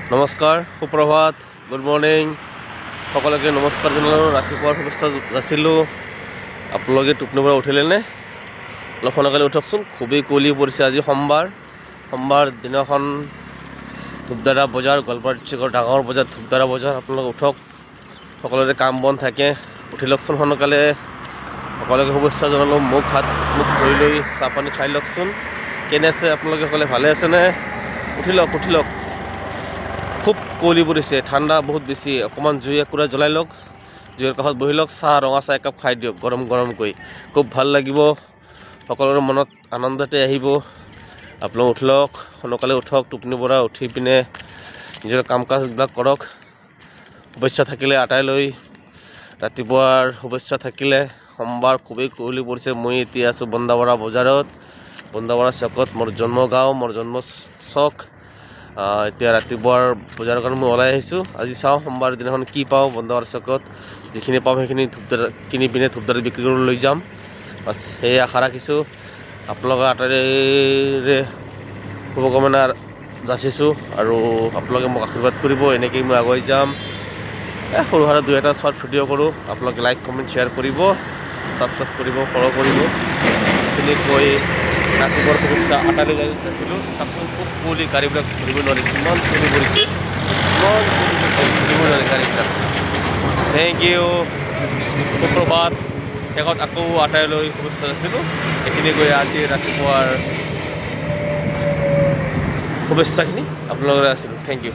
নমস্কাৰ, সুপ্ৰভাত, good morning. সকলোকে নমস্কাৰ জনালোঁ। ৰাতিপুৱাৰ শুভেচ্ছা যাচিলোঁ। আপোনালোকে টোপনিৰ পৰা উঠিলেনে? অলপ সোনকালে উঠকচোন। খুবেই কুঁৱলী পৰিছে। আজি সোমবাৰ দিনাখন ধূপধাৰা বজাৰ, গোৱালপাৰা ডিষ্ট্ৰিক্টৰ ডাঙৰ বজাৰ ধূপধাৰা বজাৰ। আপোনালোকে উঠক, সকলোৰে কাম বন থাকে, উঠি লওকচোন সোনকালে। সকলোকে শুভেচ্ছা জনালোঁ। মুখ ধুই লৈ চাহ পানী খাই লওকচোন। কেনে আছে আপোনালোকে? সকলে ভালে আছেনে? উঠি লওক। খুব কুঁৱলী পৰিছে, ঠাণ্ডা বহুত বেছি। অকণমান জুই একুৰা জ্বলাই লওক, জুইৰ কাষত বহি লওক, ৰঙা চাহ একাপ খাই দিয়ক গৰমকৈ। খুব ভাল লাগিব, সকলোৰে মনত আনন্দতে আহিব। আপোনালোক উঠক, সোনকালে উঠক টোপনিৰ পৰা। উঠি পিনে নিজৰ কাম কাজবিলাক কৰক। শুভেচ্ছা থাকিলে আটাই লৈ ৰাতিপুৱাৰ শুভেচ্ছা থাকিলে। সোমবাৰ খুবেই কুঁৱলী পৰিছে। মই এতিয়া আছোঁ বন্দাপাৰা বজাৰত, বন্দাপাৰা চকত, মোৰ জন্মগাঁও, মোৰ জন্ম চক। এতিয়া ৰাতিপুৱাৰ বজাৰৰ কাৰণে মই ওলাই আহিছোঁ। আজি চাওঁ সোমবাৰ দিনাখন কি পাওঁ বন্দাপাৰা চকত। যিখিনি পাওঁ সেইখিনি ধূপধাৰা কিনি পিনে ধূপধাৰা বিক্ৰী কৰি লৈ যাম। বাছ সেয়ে আশা ৰাখিছোঁ। আপোনালোকে আটাইৰে শুভকামনা যাচিছোঁ আৰু আপোনালোকে মোক আশীৰ্বাদ কৰিব। এনেকৈয়ে মই আগুৱাই যাম। সৰু সুৰা 2-এটা শ্বৰ্ট ভিডিঅ' কৰোঁ। আপোনালোকে লাইক কমেণ্ট শ্বেয়াৰ কৰিব, ছাবস্ক্ৰাইব কৰিব, ফ'ল' কৰিব। সেইখিনি কৈ ৰাতিপুৱাৰ শুভেচ্ছা আটাইলৈ যাইছিলোঁ। চাওকচোন, খুব কুঁৱলী, গাড়ীবিলাক ধৰিব নোৱাৰি, কিমান কুঁৱলী পৰিছে, ধৰিব নোৱাৰি গাড়ীবিলাক। থেংক ইউ, সুপ্ৰভাত। শেষত আকৌ আটাইলৈ শুভেচ্ছা যাচিলোঁ। এইখিনি কৈ আজি ৰাতিপুৱাৰ শুভেচ্ছাখিনি আপোনালোকলৈ আছিলোঁ। Thank U.